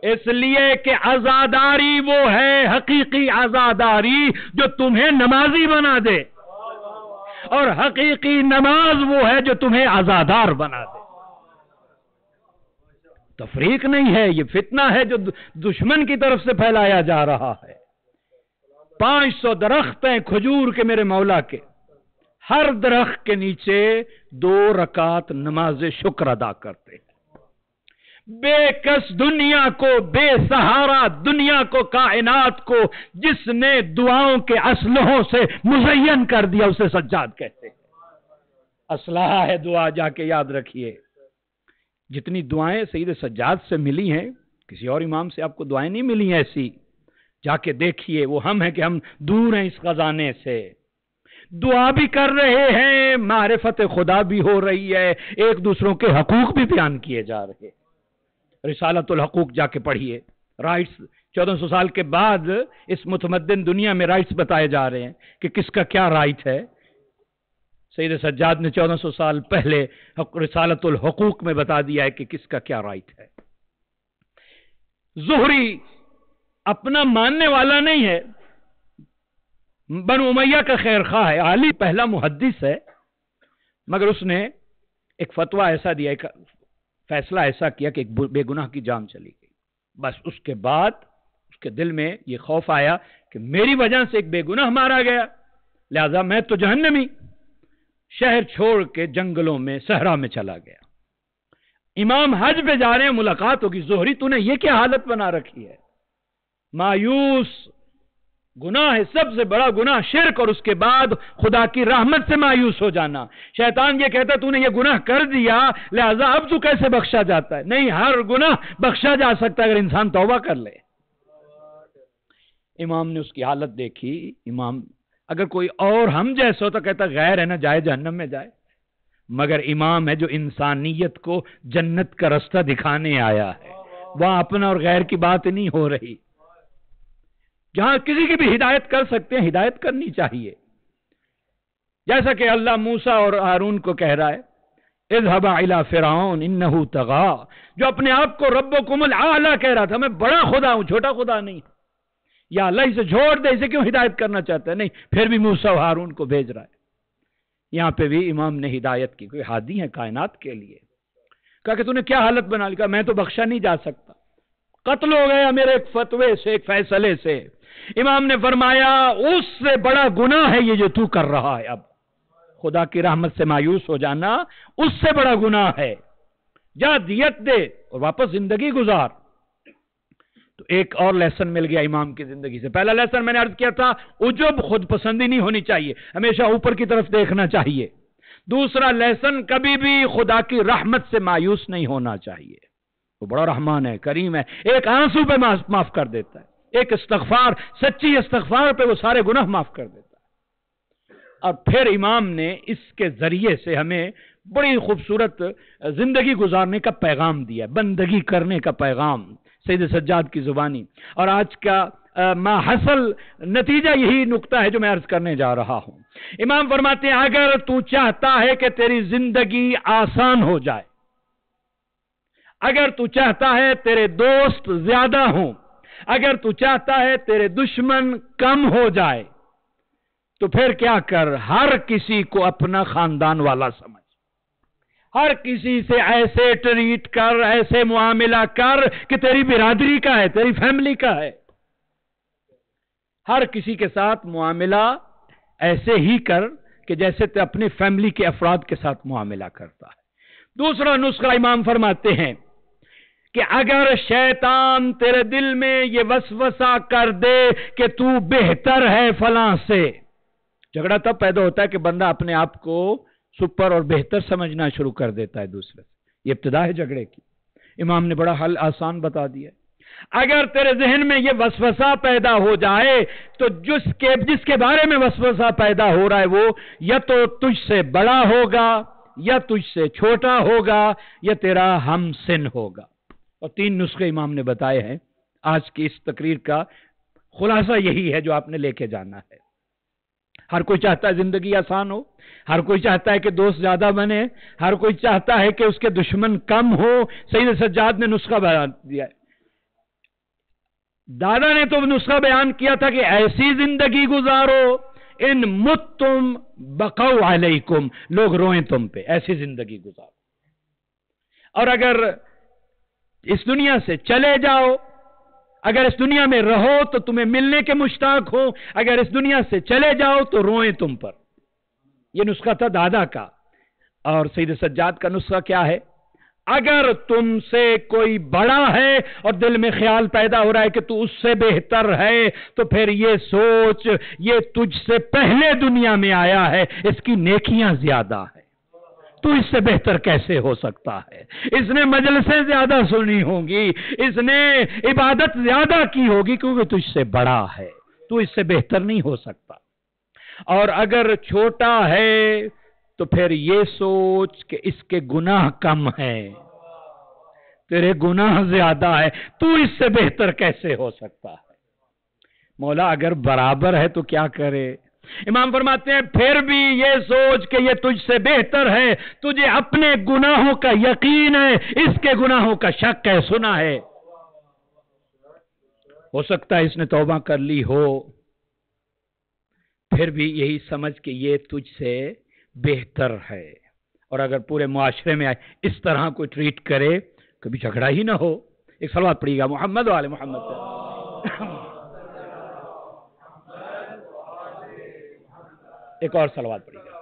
اس لیے کہ عزاداری وہ ہے حقیقی عزاداری جو تمہیں نمازی بنا دے، اور حقیقی نماز وہ ہے جو تمہیں عزادار بنا دے۔ تفریق نہیں ہے، یہ فتنہ ہے جو دشمن کی طرف سے پھیلایا جا رہا ہے۔ 500 درخت ہیں کھجور کے میرے مولا کے، ہر درخت کے نیچے 2 رکعت نماز شکر ادا کرتے ہیں۔ بے کس دنیا کو، بے سہارا دنیا کو، کائنات کو جس نے دعاؤں کے اسلحوں سے مزین کر دیا اسے سجاد کہتے ہیں۔ اسلحہ ہے دعا، جا کے یاد رکھیے۔ جتنی دعائیں سید سجاد سے ملی ہیں، کسی اور امام سے آپ کو دعائیں نہیں ملی ہیں ایسی، جا کے دیکھیے۔ وہ ہم ہیں کہ ہم دور ہیں اس خزانے سے، دعا بھی کر رہے ہیں، معرفت خدا بھی ہو رہی ہے، ایک دوسروں کے حقوق بھی بیان کیے جا رہے ہیں۔ رسالت الحقوق جا کے پڑھیے، رائٹس 1400 سال کے بعد اس متمدن دنیا میں رائٹس بتائے جا رہے ہیں کہ کس کا کیا رائٹ ہے۔ سید سجاد نے 1400 سال پہلے رسالت الحقوق میں بتا دیا ہے کہ کس کا کیا رائٹ ہے۔ زہری اپنا ماننے والا نہیں ہے، بنو امیہ کا خیر خواہ ہے، علی پہلا محدث ہے، مگر اس نے ایک فتویٰ ایسا دیا، ایک فیصلہ ایسا کیا کہ ایک بے گناہ کی جان چلی گئی۔ بس اس کے بعد اس کے دل میں یہ خوف آیا کہ میری وجہ سے ایک بے گناہ مارا گیا، لہذا میں تو جہنمی، شہر چھوڑ کے جنگلوں میں صحرا میں چلا گیا۔ امام حج پہ جا رہے ہیں، ملاقات ہوگی، زہری تو نے یہ کیا حالت بنا رکھی ہے؟ مایوس، گناہ ہے، سب سے بڑا گناہ شرک، اور اس کے بعد خدا کی رحمت سے مایوس ہو جانا۔ شیطان یہ کہتا ہے تو نے یہ گناہ کر دیا، لہذا اب تو کیسے بخشا جاتا ہے؟ نہیں، ہر گناہ بخشا جا سکتا ہے اگر انسان توبہ کر لے۔ امام نے اس کی حالت دیکھی، امام اگر کوئی اور ہم جیسا ہو تو کہتا غیر ہے نا، جائے جہنم میں جائے، مگر امام ہے جو انسانیت کو جنت کا رستہ دکھانے آیا ہے، وہاں اپنا اور غیر کی بات نہیں ہو رہی۔ جہاں کسی کی بھی ہدایت کر سکتے ہیں، ہدایت کرنی چاہیے، جیسا کہ اللہ موسیٰ اور ہارون کو کہہ رہا ہے اذهبا الى فرعون انه طغى، جو اپنے آپ کو ربکم الاعلی کہہ رہا تھا، میں بڑا خدا ہوں، چھوٹا خدا نہیں۔ یا اللہ اسے چھوڑ دے، اسے کیوں ہدایت کرنا چاہتا ہے؟ نہیں، پھر بھی موسیٰ و ہارون کو بھیج رہا ہے۔ یہاں پہ بھی امام نے ہدایت کی، کوئی ہادی ہے کائنات کے لیے، کہا کہ تو نے کیا حالت بنا لی؟ کہا میں تو بخشا نہیں جا سکتا، قتل ہو گیا میرے ایک فتوے سے، ایک فیصلے سے۔ امام نے فرمایا اس سے بڑا گناہ ہے یہ جو تو کر رہا ہے، اب خدا کی رحمت سے مایوس ہو جانا اس سے بڑا گناہ ہے، جا دیت دے اور واپس زندگی گزار۔ تو ایک اور لیسن مل گیا امام کی زندگی سے۔ پہلا لیسن میں نے عرض کیا تھا، عجب خود پسندی نہیں ہونی چاہیے، ہمیشہ اوپر کی طرف دیکھنا چاہیے۔ دوسرا لیسن، کبھی بھی خدا کی رحمت سے مایوس نہیں ہونا چاہیے، وہ بڑا رحمان ہے، کریم ہے، ایک آنسو پہ معاف کر دیتا ہے، ایک استغفار، سچی استغفار پہ وہ سارے گناہ معاف کر دیتا ہے۔ اور پھر امام نے اس کے ذریعے سے ہمیں بڑی خوبصورت زندگی گزارنے کا پیغام دیا، بندگی کرنے کا پیغام سید سجاد کی زبانی۔ اور آج کا ما حاصل نتیجہ یہی نقطہ ہے جو میں عرض کرنے جا رہا ہوں۔ امام فرماتے ہیں اگر تو چاہتا ہے کہ تیری زندگی آسان ہو جائے، اگر تو چاہتا ہے تیرے دوست زیادہ ہوں، اگر تو چاہتا ہے تیرے دشمن کم ہو جائے، تو پھر کیا کر، ہر کسی کو اپنا خاندان والا سمجھ، ہر کسی سے ایسے ٹریٹ کر، ایسے معاملہ کر کہ تیری برادری کا ہے، تیری فیملی کا ہے۔ ہر کسی کے ساتھ معاملہ ایسے ہی کر کہ جیسے تو اپنے فیملی کے افراد کے ساتھ معاملہ کرتا ہے۔ دوسرا نسخہ امام فرماتے ہیں کہ اگر شیطان تیرے دل میں یہ وسوسہ کر دے کہ تو بہتر ہے فلاں سے، جھگڑا تب پیدا ہوتا ہے کہ بندہ اپنے آپ کو سپر اور بہتر سمجھنا شروع کر دیتا ہے دوسرے سے، یہ ابتدا ہے جھگڑے کی۔ امام نے بڑا حل آسان بتا دیا، اگر تیرے ذہن میں یہ وسوسہ پیدا ہو جائے تو جس کے بارے میں وسوسہ پیدا ہو رہا ہے وہ یا تو تجھ سے بڑا ہوگا، یا تجھ سے چھوٹا ہوگا، یا تیرا ہم سن ہوگا۔ اور 3 نسخے امام نے بتائے ہیں۔ آج کی اس تقریر کا خلاصہ یہی ہے جو آپ نے لے کے جانا ہے۔ ہر کوئی چاہتا ہے زندگی آسان ہو، ہر کوئی چاہتا ہے کہ دوست زیادہ بنے، ہر کوئی چاہتا ہے کہ اس کے دشمن کم ہو۔ سید سجاد نے نسخہ بیان دیا ہے، دادا نے تو نسخہ بیان کیا تھا کہ ایسی زندگی گزارو ان متتم بقوا علیکم، لوگ روئیں تم پہ، ایسی زندگی گزارو۔ اور اگر اس دنیا سے چلے جاؤ، اگر اس دنیا میں رہو تو تمہیں ملنے کے مشتاق ہو، اگر اس دنیا سے چلے جاؤ تو روئیں تم پر۔ یہ نسخہ تھا دادا کا۔ اور سید سجاد کا نسخہ کیا ہے؟ اگر تم سے کوئی بڑا ہے اور دل میں خیال پیدا ہو رہا ہے کہ تو اس سے بہتر ہے، تو پھر یہ سوچ یہ تجھ سے پہلے دنیا میں آیا ہے، اس کی نیکیاں زیادہ ہیں، تو اس سے بہتر کیسے ہو سکتا ہے؟ اس نے مجلسیں زیادہ سنی ہوں گی، اس نے عبادت زیادہ کی ہوگی، کیونکہ تجھ سے بڑا ہے، تو اس سے بہتر نہیں ہو سکتا۔ اور اگر چھوٹا ہے تو پھر یہ سوچ کہ اس کے گناہ کم ہیں، تیرے گناہ زیادہ ہے، تو اس سے بہتر کیسے ہو سکتا ہے؟ مولا اگر برابر ہے تو کیا کرے؟ امام فرماتے ہیں پھر بھی یہ سوچ کہ یہ تجھ سے بہتر ہے، تجھے اپنے گناہوں کا یقین ہے، اس کے گناہوں کا شک ہے، سنا ہے، ہو سکتا ہے اس نے توبہ کر لی ہو، پھر بھی یہی سمجھ کہ یہ تجھ سے بہتر ہے۔ اور اگر پورے معاشرے میں اس طرح کوئی ٹریٹ کرے، کبھی جھگڑا ہی نہ ہو۔ ایک صلوات پڑھیے گا محمد و آل محمد پہ۔ ایک اور صلوات پڑھیے گا۔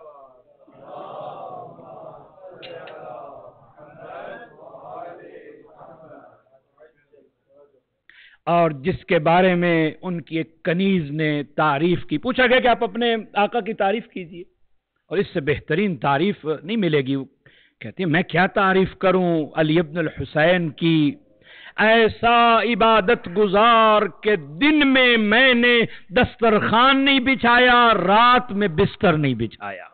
اور جس کے بارے میں ان کی ایک کنیز نے تعریف کی، پوچھا گیا کہ آپ اپنے آقا کی تعریف کیجئے، اور اس سے بہترین تعریف نہیں ملے گی۔ کہتے ہیں میں کیا تعریف کروں علی ابن الحسین کی، ایسا عبادت گزار کہ دن میں نے دسترخوان نہیں بچھایا، رات میں بستر نہیں بچھایا،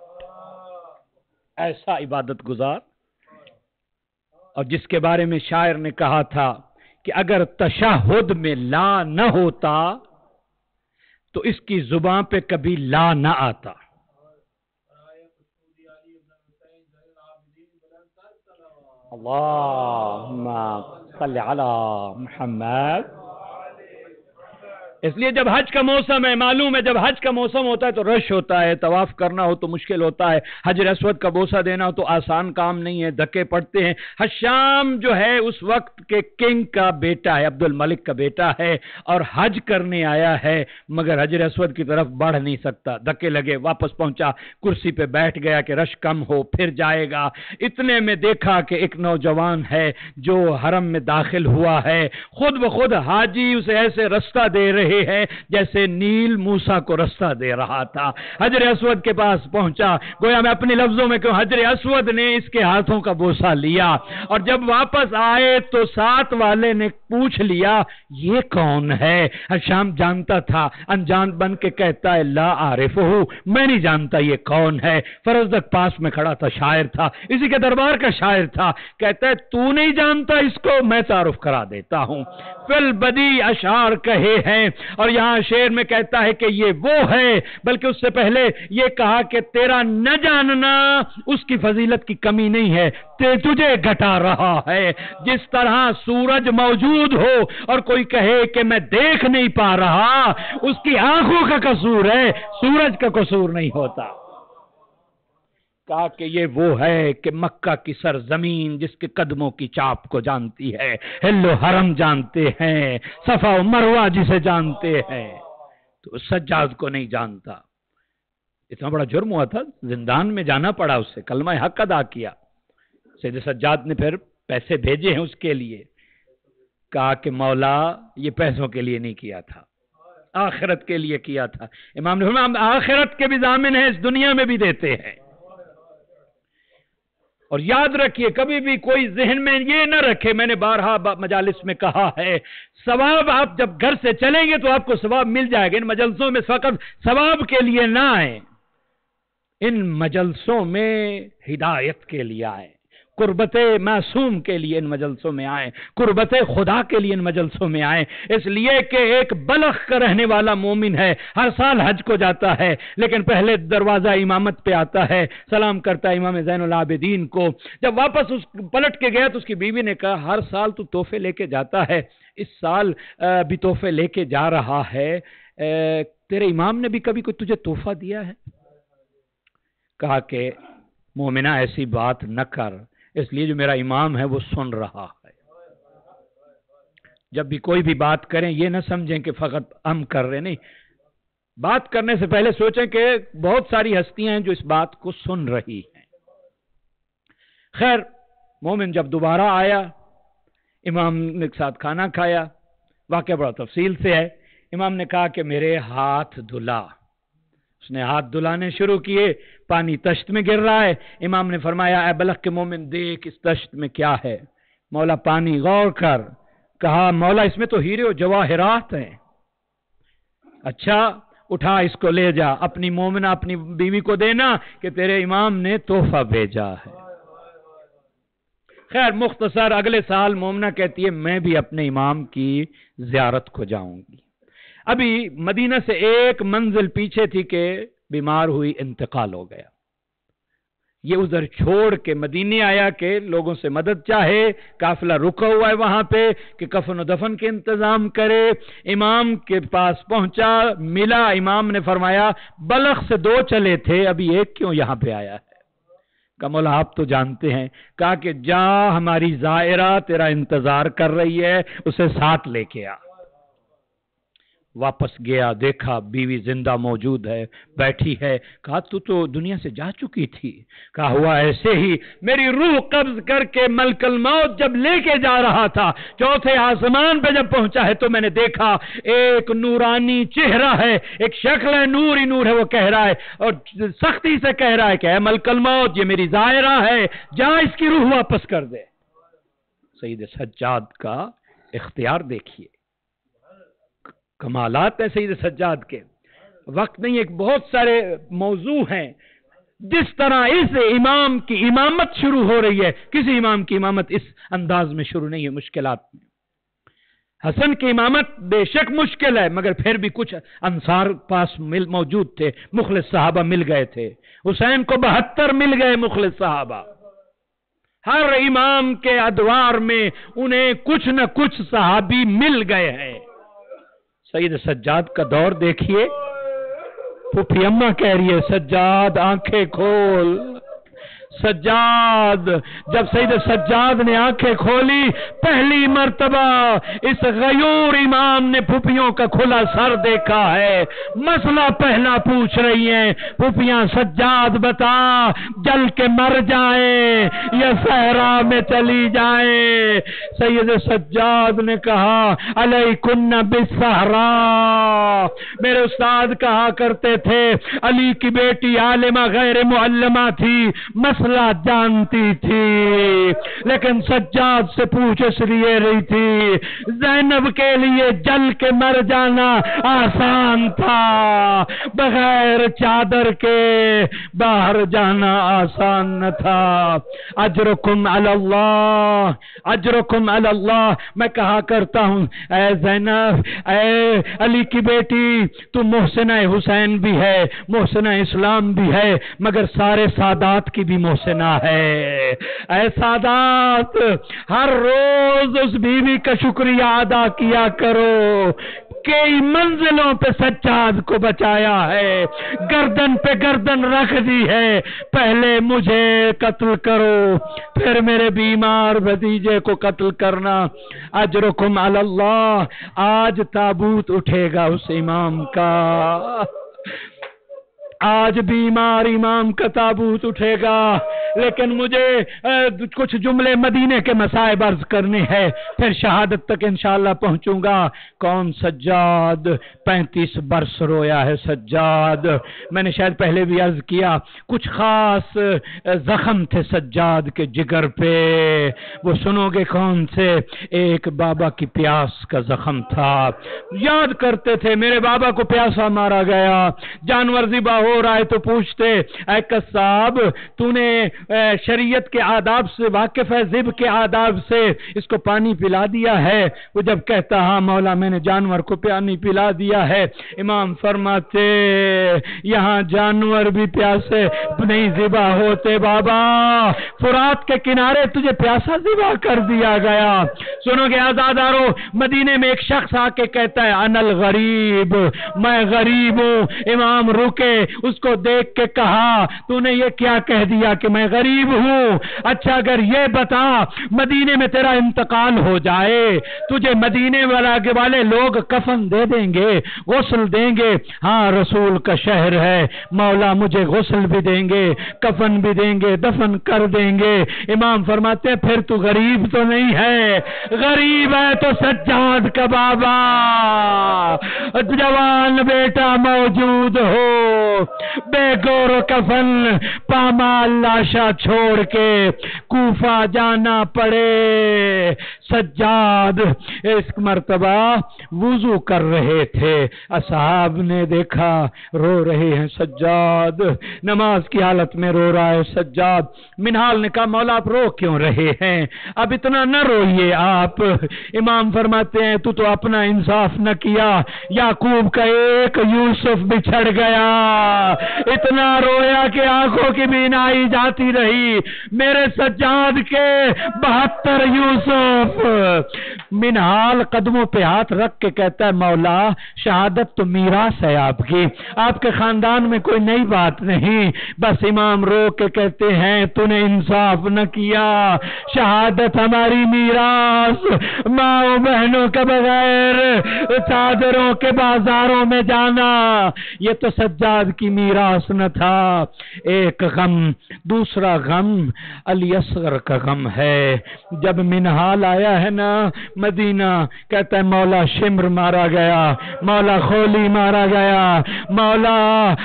ایسا عبادت گزار۔ اور جس کے بارے میں شاعر نے کہا تھا کہ اگر تشہد میں لا نہ ہوتا تو اس کی زبان پہ کبھی لا نہ آتا۔ اللہم صلی علی محمد۔ اس لیے جب حج کا موسم ہے، معلوم ہے جب حج کا موسم ہوتا ہے تو رش ہوتا ہے، طواف کرنا ہو تو مشکل ہوتا ہے، حجر اسود کا بوسہ دینا ہو تو آسان کام نہیں ہے، دھکے پڑتے ہیں۔ حشام جو ہے اس وقت کے کنگ کا بیٹا ہے، عبد الملک کا بیٹا ہے، اور حج کرنے آیا ہے، مگر حجر اسود کی طرف بڑھ نہیں سکتا، دھکے لگے، واپس پہنچا، کرسی پہ بیٹھ گیا کہ رش کم ہو پھر جائے گا۔ اتنے میں دیکھا کہ ایک نوجوان ہے جو حرم میں داخل ہوا ہے، خود بخود حاجی اسے ایسے رستہ دے رہے ہے جیسے نیل موسیٰ کو رستہ دے رہا تھا۔ حجر اسود کے پاس پہنچا، گویا میں اپنے لفظوں میں کہوں، حجر اسود نے اس کے ہاتھوں کا بوسہ لیا، اور جب واپس آئے تو ساتھ والے نے پوچھ لیا یہ کون ہے؟ حشام جانتا تھا، انجان بن کے کہتا ہے لا عارفہ، میں نہیں جانتا یہ کون ہے۔ فرزدق پاس میں کھڑا تھا، شاعر تھا، اسی کے دربار کا شاعر تھا، کہتا ہے تو نہیں جانتا اس کو، میں تعارف کرا دیتا ہوں۔ فی البدی اشعار کہے ہیں، اور یہاں شعر میں کہتا ہے کہ یہ وہ ہے، بلکہ اس سے پہلے یہ کہا کہ تیرا نہ جاننا اس کی فضیلت کی کمی نہیں ہے، تجھے گھٹا رہا ہے۔ جس طرح سورج موجود ہو اور کوئی کہے کہ میں دیکھ نہیں پا رہا، اس کی آنکھوں کا قصور ہے، سورج کا قصور نہیں ہوتا۔ کہا کہ یہ وہ ہے کہ مکہ کی سرزمین جس کے قدموں کی چاپ کو جانتی ہے، ہل و حرم جانتے ہیں، صفا و مروہ جسے جانتے ہیں، تو سجاد کو نہیں جانتا۔ اتنا بڑا جرم ہوا تھا، زندان میں جانا پڑا اسے، کلمہ حق ادا کیا۔ سید سجاد نے پھر پیسے بھیجے ہیں اس کے لیے، کہا کہ مولا یہ پیسوں کے لیے نہیں کیا تھا، آخرت کے لیے کیا تھا۔ امام نے فرمایا ہم آخرت کے بھی ضامن ہیں، اس دنیا میں بھی دیتے ہیں۔ اور یاد رکھیے کبھی بھی کوئی ذہن میں یہ نہ رکھے، میں نے بارہا مجالس میں کہا ہے، ثواب آپ جب گھر سے چلیں گے تو آپ کو ثواب مل جائے گا۔ ان مجلسوں میں فقط ثواب کے لیے نہ آئیں، ان مجلسوں میں ہدایت کے لیے آئیں، قربت معصوم کے لیے ان مجلسوں میں آئیں، قربت خدا کے لیے ان مجلسوں میں آئیں، اس لیے کہ ایک بلخ کا رہنے والا مومن ہے، ہر سال حج کو جاتا ہے، لیکن پہلے دروازہ امامت پہ آتا ہے، سلام کرتا ہے امام زین العابدین کو۔ جب واپس اس پلٹ کے گیا تو اس کی بیوی نے کہا ہر سال تو تحفے لے کے جاتا ہے، اس سال بھی تحفے لے کے جا رہا ہے، تیرے امام نے بھی کبھی کوئی تجھے تحفہ دیا ہے؟ کہا کہ مومنہ ایسی بات نہ کر، اس لیے جو میرا امام ہے وہ سن رہا ہے۔ جب بھی کوئی بھی بات کریں یہ نہ سمجھیں کہ فقط ہم کر رہے، نہیں، بات کرنے سے پہلے سوچیں کہ بہت ساری ہستیاں ہیں جو اس بات کو سن رہی ہیں۔ خیر مومن جب دوبارہ آیا، امام نے ایک ساتھ کھانا کھایا، واقعہ بڑا تفصیل سے ہے۔ امام نے کہا کہ میرے ہاتھ دھلا، اس نے ہاتھ دھلانے شروع کیے، پانی تشت میں گر رہا ہے۔ امام نے فرمایا اے بلخ کے مومن دیکھ اس تشت میں کیا ہے۔ مولا پانی غور کر، کہا مولا اس میں تو ہیرے و جواہرات ہیں۔ اچھا اٹھا اس کو لے جا، اپنی مومنہ اپنی بیوی کو دینا کہ تیرے امام نے تحفہ بھیجا ہے۔ خیر مختصر اگلے سال مومنہ کہتی ہے میں بھی اپنے امام کی زیارت کو جاؤں گی۔ ابھی مدینہ سے ایک منزل پیچھے تھی کہ بیمار ہوئی، انتقال ہو گیا۔ یہ ادھر چھوڑ کے مدینے آیا کہ لوگوں سے مدد چاہے، قافلہ رکا ہوا ہے وہاں پہ کہ کفن و دفن کے انتظام کرے۔ امام کے پاس پہنچا، ملا، امام نے فرمایا بلخ سے 2 چلے تھے، ابھی ایک کیوں یہاں پہ آیا ہے؟ کہا مولا آپ تو جانتے ہیں۔ کہا کہ جا ہماری زائرہ تیرا انتظار کر رہی ہے، اسے ساتھ لے کے آ۔ واپس گیا، دیکھا بیوی زندہ موجود ہے، بیٹھی ہے۔ کہا تو دنیا سے جا چکی تھی؟ کہا ہوا ایسے ہی، میری روح قبض کر کے ملک الموت جب لے کے جا رہا تھا، 4تھے آسمان پہ جب پہنچا ہے تو میں نے دیکھا ایک نورانی چہرہ ہے، ایک شکل ہے، نور ہی نور ہے۔ وہ کہہ رہا ہے اور سختی سے کہہ رہا ہے کہ اے ملک الموت یہ میری زائرہ ہے، جا اس کی روح واپس کر دے۔ سید سجاد کا اختیار دیکھیے، کمالات ہیں سید سجاد کے۔ وقت نہیں، ایک بہت سارے موضوع ہیں۔ جس طرح اس امام کی امامت شروع ہو رہی ہے، کسی امام کی امامت اس انداز میں شروع نہیں ہے، مشکلات میں۔ حسن کی امامت بے شک مشکل ہے، مگر پھر بھی کچھ انصار پاس موجود تھے، مخلص صحابہ مل گئے تھے۔ حسین کو 72 مل گئے مخلص صحابہ۔ ہر امام کے ادوار میں انہیں کچھ نہ کچھ صحابی مل گئے ہیں۔ سید سجاد کا دور دیکھیے، پھوپھی اماں کہہ رہی ہے سجاد آنکھیں کھول۔ سجاد، جب سید سجاد نے آنکھیں کھولی، پہلی مرتبہ اس غیور امام نے پھوپھیوں کا کھلا سر دیکھا ہے۔ مسئلہ پہلا پوچھ رہی ہیں، پھوپھیاں سجاد بتا جل کے مر جائیں یا صحرا میں چلی جائیں؟ سید سجاد نے کہا علیکن بالصحرا۔ میرے استاد کہا کرتے تھے علی کی بیٹی عالمہ غیر معلمہ تھی، مسئلہ جانتی تھی، لیکن سجاد سے پوچھ اس لیے رہی تھی زینب کے لیے جل کے مر جانا آسان تھا، بغیر چادر کے باہر جانا آسان نہ تھا۔ اجرکم علی اللہ، اجرکم علی اللہ۔ میں کہا کرتا ہوں اے زینب، اے علی کی بیٹی، تو محسنہ حسین بھی ہے، محسنہ اسلام بھی ہے، مگر سارے سادات کی بھی محسنہ ہے۔ اے سادات، ہر روز اس بیوی کا شکریہ ادا کیا کرو، کئی منزلوں پہ سجاد کو بچایا ہے، گردن پہ گردن رکھ دی ہے۔ پہلے مجھے قتل کرو، پھر میرے بیمار بھتیجے کو قتل کرنا۔ اجرکم علی اللہ۔ آج تابوت اٹھے گا اس امام کا، آج بیمار امام کا تابوت اٹھے گا، لیکن مجھے کچھ جملے مدینے کے مصائب عرض کرنے ہیں، پھر شہادت تک انشاءاللہ پہنچوں گا۔ کون؟ سجاد 35 برس رویا ہے سجاد۔ میں نے شاید پہلے بھی عرض کیا، کچھ خاص زخم تھے سجاد کے جگر پہ، وہ سنو گے کون سے؟ ایک بابا کی پیاس کا زخم تھا، یاد کرتے تھے میرے بابا کو پیاسا مارا گیا، جانور ذبح ہو رہا ہے تو پوچھتے اے قصاب تو نے شریعت کے آداب سے واقف ہے، ذبح کے آداب سے، اس کو پانی پلا دیا ہے؟ وہ جب کہتا ہاں مولا میں نے جانور کو پانی پلا دیا ہے، امام فرماتے یہاں جانور بھی پیاسے نہیں ذبح ہوتے بابا، فرات کے کنارے تجھے پیاسا ذبح کر دیا گیا۔ سنو گے آزادارو، مدینے میں ایک شخص آ کے کہتا ہے انا الغریب، میں غریب ہوں۔ امام رکے، اس کو دیکھ کے کہا تو نے یہ کیا کہہ دیا کہ میں غریب ہوں؟ اچھا اگر یہ بتا مدینے میں تیرا انتقال ہو جائے، تجھے مدینے والے لوگ کفن دے دیں گے، غسل دیں گے؟ ہاں رسول کا شہر ہے مولا، مجھے غسل بھی دیں گے، کفن بھی دیں گے، دفن کر دیں گے۔ امام فرماتے ہیں پھر تو غریب تو نہیں ہے، غریب ہے تو سجاد کا بابا، جوان بیٹا موجود ہو، بے گور و کفن پامال لاشا چھوڑ کے کوفہ جانا پڑے۔ سجاد اس مرتبہ وضو کر رہے تھے، اصحاب نے دیکھا رو رہے ہیں، سجاد نماز کی حالت میں رو رہا ہے سجاد۔ منہال نے کہا مولا آپ رو کیوں رہے ہیں؟ اب اتنا نہ روئیے آپ۔ امام فرماتے ہیں تو اپنا انصاف نہ کیا، یعقوب کا ایک یوسف بچھڑ گیا، اتنا رویا کہ آنکھوں کی بینائی جاتی رہی، میرے سجاد کے 72 یوسف۔ منہال قدموں پہ ہاتھ رکھ کے کہتا ہے مولا شہادت تو میراث ہے آپ کی، آپ کے خاندان میں کوئی نئی بات نہیں۔ بس امام رو کے کہتے ہیں تو نے انصاف نہ کیا، شہادت ہماری میراث، ماں و بہنوں کے بغیر چادروں کے بازاروں میں جانا، یہ تو سجاد کی میراث نہ تھا۔ ایک غم، دوسرا غم علی اصغر کا غم ہے۔ جب منہال آیا ہے نا مدینہ، کہتا ہے مولا شمر مارا گیا، مولا خولی مارا گیا، مولا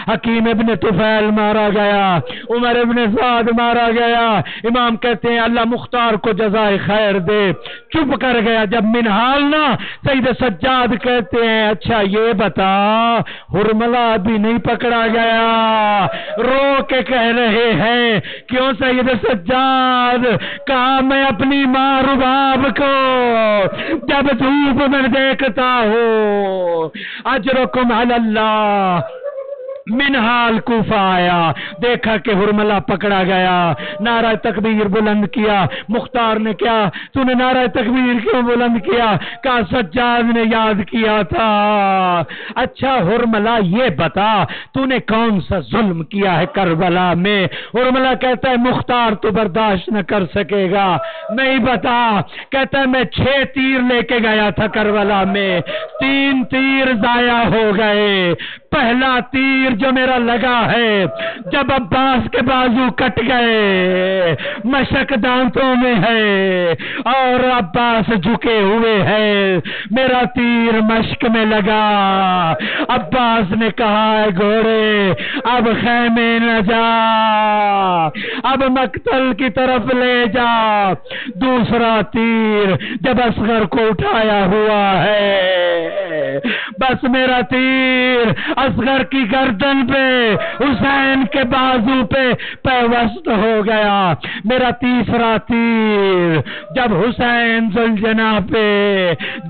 حکیم ابن طفیل مارا گیا، عمر ابن سعد مارا گیا۔ امام کہتے ہیں اللہ مختار کو جزائے خیر دے، چپ کر گیا۔ جب منہال نا سید سجاد کہتے ہیں اچھا یہ بتا ہرملہ بھی نہیں پکڑا گیا، رو کے کہہ رہے ہیں کیوں سید سجاد؟ کہا میں اپنی ماں رباب کو جب دھوپ میں دیکھتا ہوں، اجرکم علی اللہ۔ منہال کوفہ آیا، دیکھا کہ ہرملہ پکڑا گیا، نعرہ تکبیر بلند کیا۔ مختار نے کیا تو نے نعرہ تکبیر کیوں بلند کیا؟ کہا سجاد نے یاد کیا تھا۔ اچھا ہرملہ یہ بتا تو نے کون سا ظلم کیا ہے کربلا میں؟ ہرملہ کہتا ہے مختار تو برداشت نہ کر سکے گا، نہیں بتا۔ کہتا ہے میں 6 تیر لے کے گیا تھا کربلا میں، 3 تیر ضائع ہو گئے۔ پہلا تیر جو میرا لگا ہے جب عباس کے بازو کٹ گئے، مشک دانتوں میں ہے اور عباس جھکے ہوئے ہیں، میرا تیر مشک میں لگا۔ عباس نے کہا ہے گھوڑے اب خیمے نہ جا، اب مقتل کی طرف لے جا۔ دوسرا تیر جب اصغر کو اٹھایا ہوا ہے، بس میرا تیر اصغر کی گردن پہ حسین کے بازو پہ پیوست ہو گیا۔ میرا تیسرا تیر جب حسین ذوالجناح پہ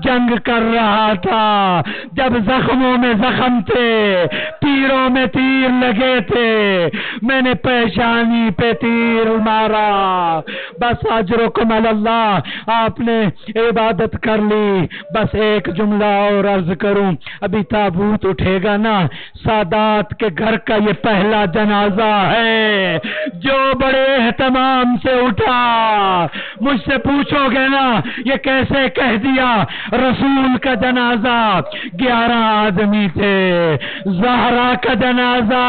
جنگ کر رہا تھا، جب زخموں میں زخم تھے، تیروں میں تیر لگے تھے، میں نے پیشانی پہ تیر مارا۔ بس اجرکم علی اللہ، آپ نے عبادت کر لی۔ بس ایک جملہ اور عرض کروں، ابھی تابوت اٹھے گا نا، سادات کے گھر کا یہ پہلا جنازہ ہے جو بڑے اہتمام سے اٹھا۔ مجھ سے پوچھو گے نا یہ کیسے کہہ دیا رسول کا جنازہ، 11 آدمی تھے، زہرا کا جنازہ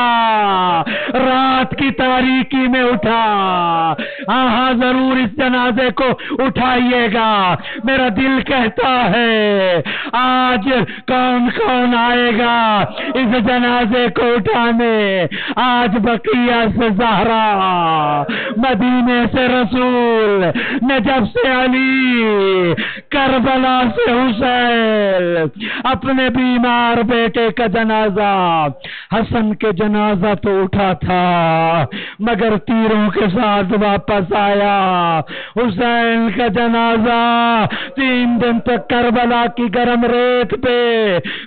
رات کی تاریکی میں اٹھا۔ ہاں ضرور اس جنازے کو اٹھائیے گا، میرا دل کہتا ہے آج کون کون آئے گا اس جنازے کو اٹھانے۔ آج بقیہ سے زہرا، مدینے سے رسول، نجف سے علی، کربلا سے حسین، اپنے بیمار بیٹے کا جنازہ۔ حسن کے جنازہ تو اٹھا تھا مگر تیروں کے ساتھ واپس آیا۔ حسین کا جنازہ 3 دن تک کربلا کی گرم ریت پہ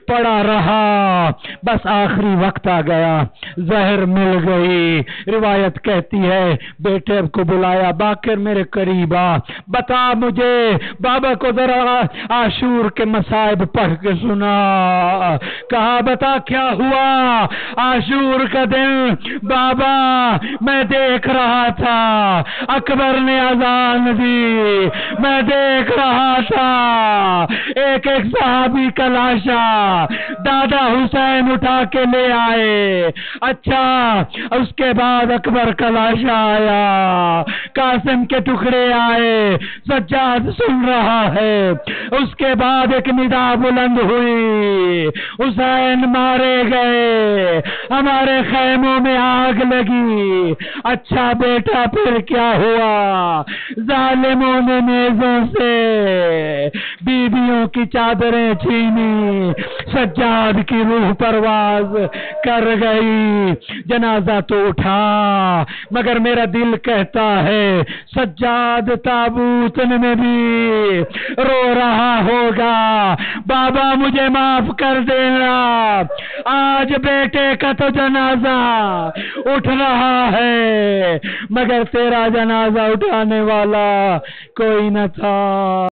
پڑا رہا، بس آخری وقت آ گیا، زہر مل گئی۔ روایت کہتی ہے بیٹے کو بلایا، باقر میرے قریب آ، بتا مجھے، بابا کو ذرا عاشور کے مصائب پڑھ کے سنا۔ کہا بتا کیا ہوا؟ عاشور کا دن بابا میں دیکھ رہا تھا، اکبر نے اذان دی، میں دیکھ رہا تھا ایک ایک صحابی کا لاشا دادا حسین اٹھا کے لے آئے۔ اچھا اس کے بعد اکبر کا لاشا آیا، قاسم کے ٹکڑے آئے، سجاد سن رہا ہے۔ اس کے بعد ایک ندا بلند ہوئی، حسین مارے گئے، ہمارے خیموں میں آگ لگی۔ اچھا بیٹا پھر کیا ہوا؟ ظالموں نے نیزوں سے بیویوں کی چادریں چھینی، سجاد کی روح پرواز کر گئی۔ جنازہ تو اٹھا مگر میرا دل کہتا ہے سجاد تابوت میں بھی رو رہا ہوگا، بابا مجھے معاف کر دینا، آج بیٹے کا تو جنازہ اٹھ رہا ہے مگر تیرا جنازہ اٹھانے والا کوئی نہ تھا۔